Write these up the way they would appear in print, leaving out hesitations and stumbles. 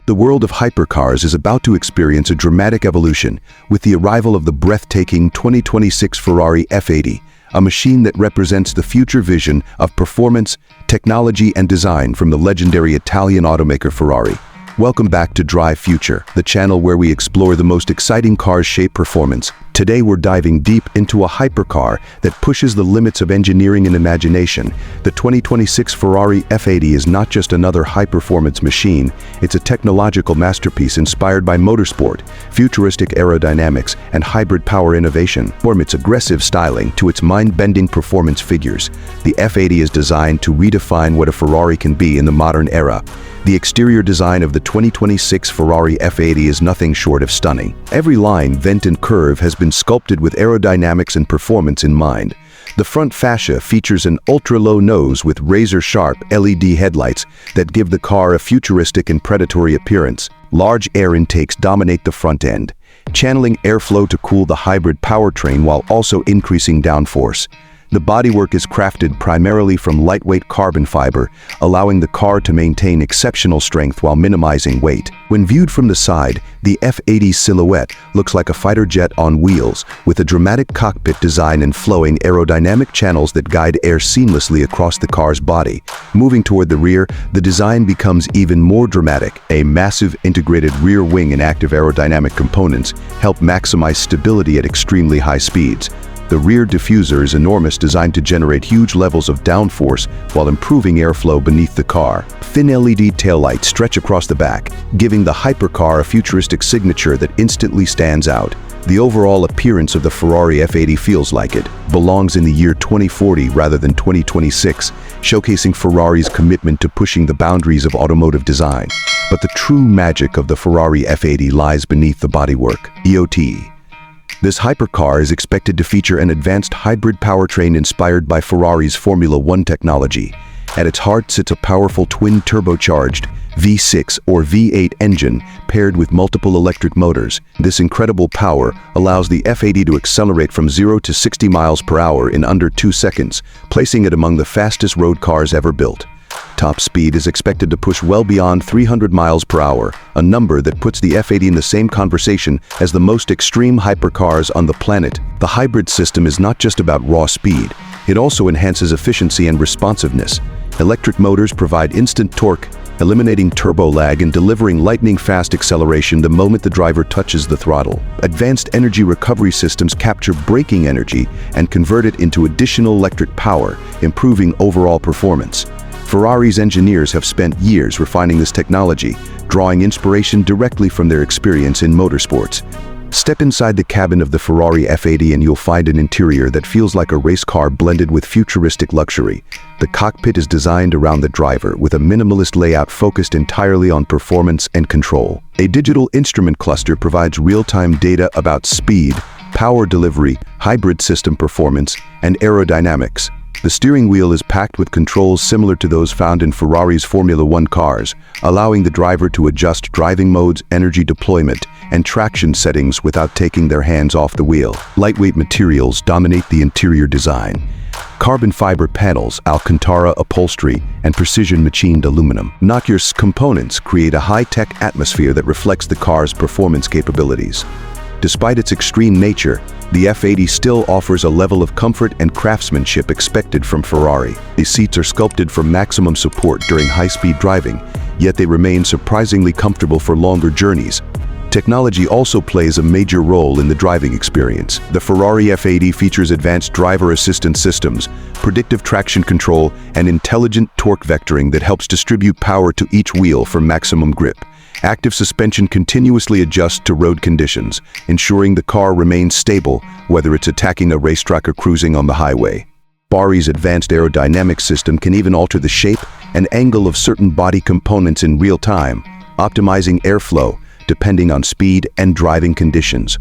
The world of hypercars is about to experience a dramatic evolution with the arrival of the breathtaking 2026 Ferrari F80, a machine that represents the future vision of performance, technology, and design from the legendary Italian automaker Ferrari. Welcome back to Drive Future, the channel where we explore the most exciting cars' shape performance. Today we're diving deep into a hypercar that pushes the limits of engineering and imagination. The 2026 Ferrari F80 is not just another high-performance machine, it's a technological masterpiece inspired by motorsport, futuristic aerodynamics, and hybrid power innovation. From its aggressive styling to its mind-bending performance figures, the F80 is designed to redefine what a Ferrari can be in the modern era. The exterior design of the 2026 Ferrari F80 is nothing short of stunning. Every line, vent, and curve has been sculpted with aerodynamics and performance in mind. The front fascia features an ultra-low nose with razor-sharp LED headlights that give the car a futuristic and predatory appearance. Large air intakes dominate the front end, channeling airflow to cool the hybrid powertrain while also increasing downforce. The bodywork is crafted primarily from lightweight carbon fiber, allowing the car to maintain exceptional strength while minimizing weight. When viewed from the side, the F80's silhouette looks like a fighter jet on wheels, with a dramatic cockpit design and flowing aerodynamic channels that guide air seamlessly across the car's body. Moving toward the rear, the design becomes even more dramatic. A massive integrated rear wing and active aerodynamic components help maximize stability at extremely high speeds. The rear diffuser is enormous, designed to generate huge levels of downforce while improving airflow beneath the car. Thin LED taillights stretch across the back, giving the hypercar a futuristic signature that instantly stands out. The overall appearance of the Ferrari F80 feels like it belongs in the year 2040 rather than 2026, showcasing Ferrari's commitment to pushing the boundaries of automotive design. But the true magic of the Ferrari F80 lies beneath the bodywork. EOT. This hypercar is expected to feature an advanced hybrid powertrain inspired by Ferrari's Formula One technology. At its heart sits a powerful twin-turbocharged V6 or V8 engine paired with multiple electric motors. This incredible power allows the F80 to accelerate from 0 to 60 miles per hour in under 2 seconds, placing it among the fastest road cars ever built. Top speed is expected to push well beyond 300 miles per hour, a number that puts the F80 in the same conversation as the most extreme hypercars on the planet. The hybrid system is not just about raw speed, it also enhances efficiency and responsiveness. Electric motors provide instant torque, eliminating turbo lag and delivering lightning-fast acceleration the moment the driver touches the throttle. Advanced energy recovery systems capture braking energy and convert it into additional electric power, improving overall performance. Ferrari's engineers have spent years refining this technology, drawing inspiration directly from their experience in motorsports. Step inside the cabin of the Ferrari F80 and you'll find an interior that feels like a race car blended with futuristic luxury. The cockpit is designed around the driver with a minimalist layout focused entirely on performance and control. A digital instrument cluster provides real-time data about speed, power delivery, hybrid system performance, and aerodynamics. The steering wheel is packed with controls similar to those found in Ferrari's Formula One cars, allowing the driver to adjust driving modes, energy deployment, and traction settings without taking their hands off the wheel. Lightweight materials dominate the interior design. Carbon fiber panels, Alcantara upholstery, and precision-machined aluminum. Nokia's components create a high-tech atmosphere that reflects the car's performance capabilities. Despite its extreme nature, the F80 still offers a level of comfort and craftsmanship expected from Ferrari. These seats are sculpted for maximum support during high-speed driving, yet they remain surprisingly comfortable for longer journeys. Technology also plays a major role in the driving experience. The Ferrari F80 features advanced driver assistance systems, predictive traction control, and intelligent torque vectoring that helps distribute power to each wheel for maximum grip. Active suspension continuously adjusts to road conditions, ensuring the car remains stable, whether it's attacking a racetrack or cruising on the highway. Ferrari's advanced aerodynamic system can even alter the shape and angle of certain body components in real time, optimizing airflow depending on speed and driving conditions.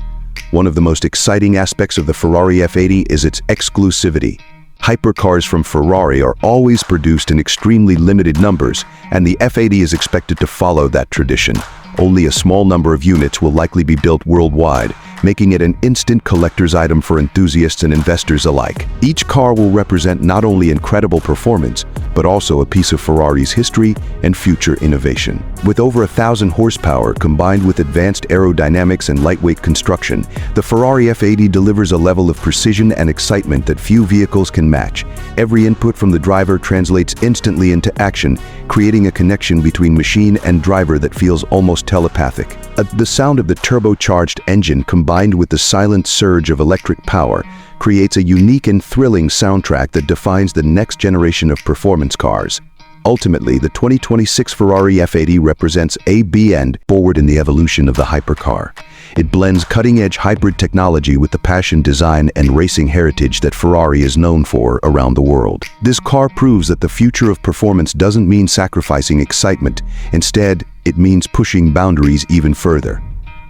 One of the most exciting aspects of the Ferrari F80 is its exclusivity. Hypercars from Ferrari are always produced in extremely limited numbers, and the F80 is expected to follow that tradition. Only a small number of units will likely be built worldwide, making it an instant collector's item for enthusiasts and investors alike. Each car will represent not only incredible performance, but also a piece of Ferrari's history and future innovation. With over 1,000 horsepower combined with advanced aerodynamics and lightweight construction, the Ferrari F80 delivers a level of precision and excitement that few vehicles can match. Every input from the driver translates instantly into action, creating a connection between machine and driver that feels almost telepathic. The sound of the turbocharged engine combined with the silent surge of electric power creates a unique and thrilling soundtrack that defines the next generation of performance cars. Ultimately, the 2026 Ferrari F80 represents a bend forward in the evolution of the hypercar. It blends cutting-edge hybrid technology with the passion, design, and racing heritage that Ferrari is known for around the world. This car proves that the future of performance doesn't mean sacrificing excitement. Instead, it means pushing boundaries even further.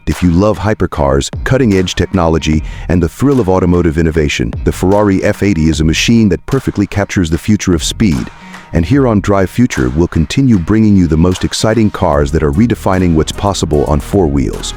If you love hypercars, cutting-edge technology, and the thrill of automotive innovation, the Ferrari F80 is a machine that perfectly captures the future of speed. And here on Drive Future, we'll continue bringing you the most exciting cars that are redefining what's possible on four wheels.